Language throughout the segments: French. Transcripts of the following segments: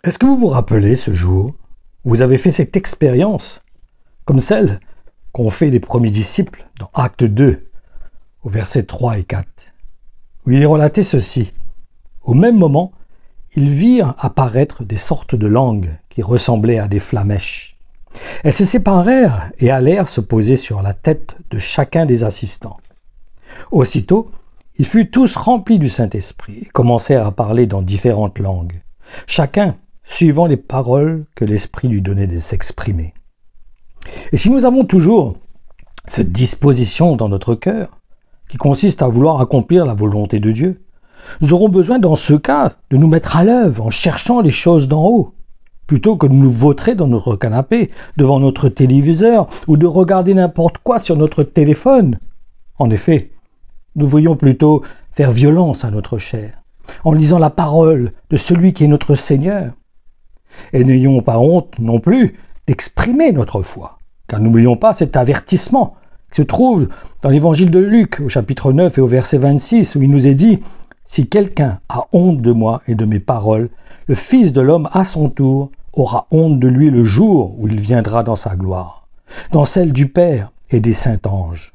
Est-ce que vous vous rappelez ce jour où vous avez fait cette expérience, comme celle qu'ont fait les premiers disciples dans Acte 2, au versets 3 et 4, où il est relaté ceci. Au même moment, ils virent apparaître des sortes de langues qui ressemblaient à des flammèches. Elles se séparèrent et allèrent se poser sur la tête de chacun des assistants. Aussitôt, ils furent tous remplis du Saint-Esprit et commencèrent à parler dans différentes langues, chacun suivant les paroles que l'Esprit lui donnait de s'exprimer. Et si nous avons toujours cette disposition dans notre cœur, qui consiste à vouloir accomplir la volonté de Dieu, nous aurons besoin dans ce cas de nous mettre à l'œuvre en cherchant les choses d'en haut, plutôt que de nous vautrer dans notre canapé, devant notre téléviseur, ou de regarder n'importe quoi sur notre téléphone. En effet, nous devrions plutôt faire violence à notre chair, en lisant la parole de celui qui est notre Seigneur. Et n'ayons pas honte non plus d'exprimer notre foi, car n'oublions pas cet avertissement qui se trouve dans l'évangile de Luc, au chapitre 9 et au verset 26, où il nous est dit « Si quelqu'un a honte de moi et de mes paroles, le Fils de l'homme, à son tour, aura honte de lui le jour où il viendra dans sa gloire, dans celle du Père et des saints anges. »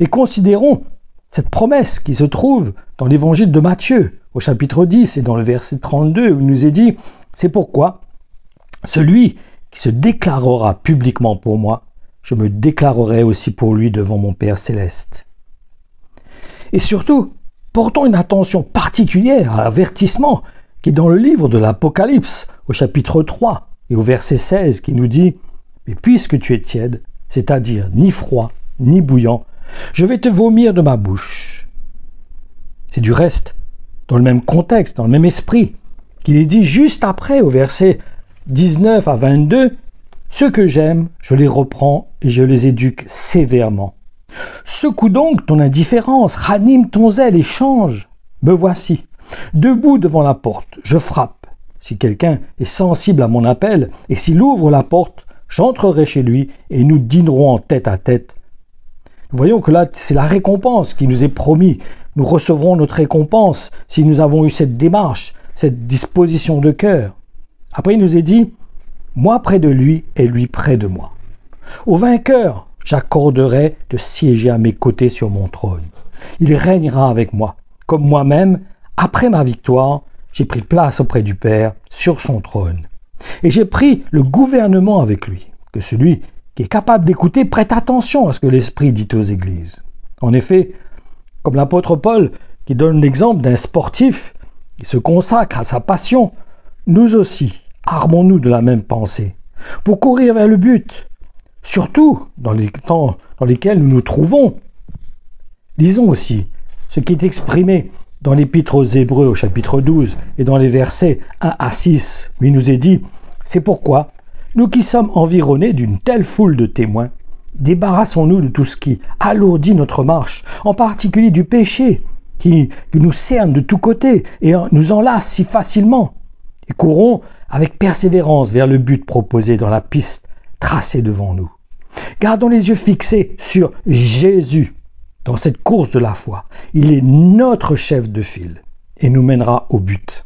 Et considérons cette promesse qui se trouve dans l'évangile de Matthieu, au chapitre 10 et dans le verset 32, où il nous est dit « C'est pourquoi celui qui se déclarera publiquement pour moi, je me déclarerai aussi pour lui devant mon Père céleste. » Et surtout, portons une attention particulière à l'avertissement qui est dans le livre de l'Apocalypse, au chapitre 3 et au verset 16, qui nous dit « Mais puisque tu es tiède, c'est-à-dire ni froid, ni bouillant, je vais te vomir de ma bouche. » C'est du reste dans le même contexte, dans le même esprit, qu'il est dit juste après, au verset 19 à 22, « Ceux que j'aime, je les reprends et je les éduque sévèrement. Secoue donc ton indifférence, ranime ton zèle et change. Me voici, debout devant la porte, je frappe. Si quelqu'un est sensible à mon appel, et s'il ouvre la porte, j'entrerai chez lui et nous dînerons en tête à tête. » Nous voyons que là, c'est la récompense qui nous est promise. Nous recevrons notre récompense si nous avons eu cette démarche, cette disposition de cœur. Après, il nous est dit « Moi près de lui et lui près de moi. Au vainqueur, j'accorderai de siéger à mes côtés sur mon trône. Il régnera avec moi, comme moi-même, après ma victoire, j'ai pris place auprès du Père sur son trône. Et j'ai pris le gouvernement avec lui, que celui qui est capable d'écouter prête attention à ce que l'Esprit dit aux églises. » En effet, comme l'apôtre Paul, qui donne l'exemple d'un sportif qui se consacre à sa passion, nous aussi, armons-nous de la même pensée, pour courir vers le but, surtout dans les temps dans lesquels nous nous trouvons. Lisons aussi ce qui est exprimé dans l'Épître aux Hébreux au chapitre 12 et dans les versets 1 à 6, où il nous est dit « C'est pourquoi, nous qui sommes environnés d'une telle foule de témoins, débarrassons-nous de tout ce qui alourdit notre marche, en particulier du péché qui nous cerne de tous côtés et nous enlace si facilement, et courons avec persévérance vers le but proposé dans la piste tracée devant nous. Gardons les yeux fixés sur Jésus dans cette course de la foi. Il est notre chef de file et nous mènera au but.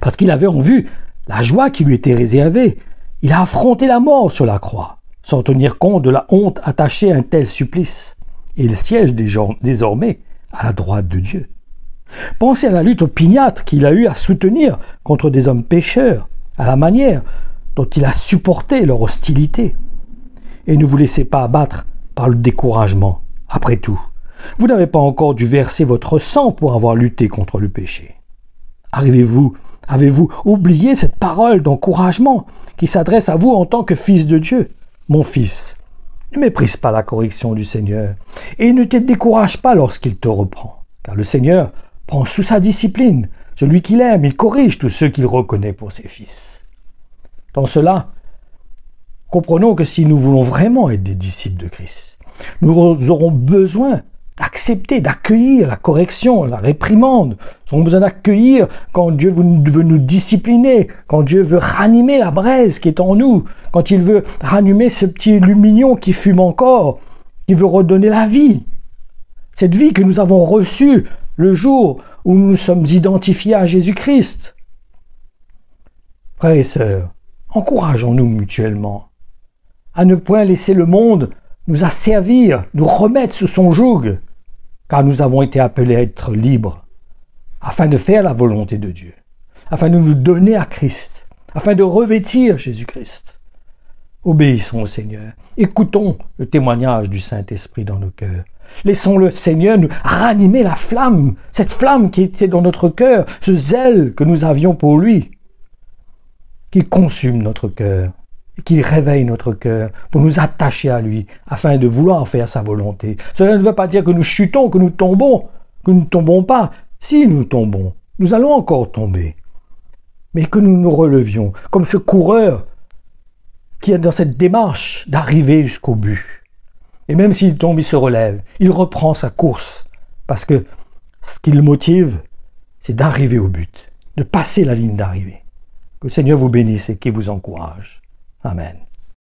Parce qu'il avait en vue la joie qui lui était réservée. Il a affronté la mort sur la croix, sans tenir compte de la honte attachée à un tel supplice. Et il siège désormais à la droite de Dieu. Pensez à la lutte opiniâtre qu'il a eu à soutenir contre des hommes pécheurs, à la manière dont il a supporté leur hostilité. Et ne vous laissez pas abattre par le découragement. Après tout, vous n'avez pas encore dû verser votre sang pour avoir lutté contre le péché. Avez-vous oublié cette parole d'encouragement qui s'adresse à vous en tant que fils de Dieu? Mon fils, ne méprise pas la correction du Seigneur et ne te décourage pas lorsqu'il te reprend, car le Seigneur prend sous sa discipline celui qu'il aime, il corrige tous ceux qu'il reconnaît pour ses fils. Dans cela, comprenons que si nous voulons vraiment être des disciples de Christ, nous aurons besoin d'accepter, d'accueillir la correction, la réprimande. Nous aurons besoin d'accueillir quand Dieu veut nous discipliner, quand Dieu veut ranimer la braise qui est en nous, quand il veut ranimer ce petit lumignon qui fume encore, qui veut redonner la vie. Cette vie que nous avons reçue le jour où nous sommes identifiés à Jésus-Christ. Frères et sœurs, encourageons-nous mutuellement à ne point laisser le monde nous asservir, nous remettre sous son joug, car nous avons été appelés à être libres, afin de faire la volonté de Dieu, afin de nous donner à Christ, afin de revêtir Jésus-Christ. Obéissons au Seigneur, écoutons le témoignage du Saint-Esprit dans nos cœurs. Laissons le Seigneur nous ranimer la flamme, cette flamme qui était dans notre cœur, ce zèle que nous avions pour lui, qu'il consume notre cœur, et qu'il réveille notre cœur pour nous attacher à lui, afin de vouloir faire sa volonté. Cela ne veut pas dire que nous chutons, que nous ne tombons pas. Si nous tombons, nous allons encore tomber. Mais que nous nous relevions, comme ce coureur qui est dans cette démarche d'arriver jusqu'au but. Et même s'il tombe, il se relève, il reprend sa course, parce que ce qui le motive, c'est d'arriver au but, de passer la ligne d'arrivée. Que le Seigneur vous bénisse et qu'il vous encourage. Amen.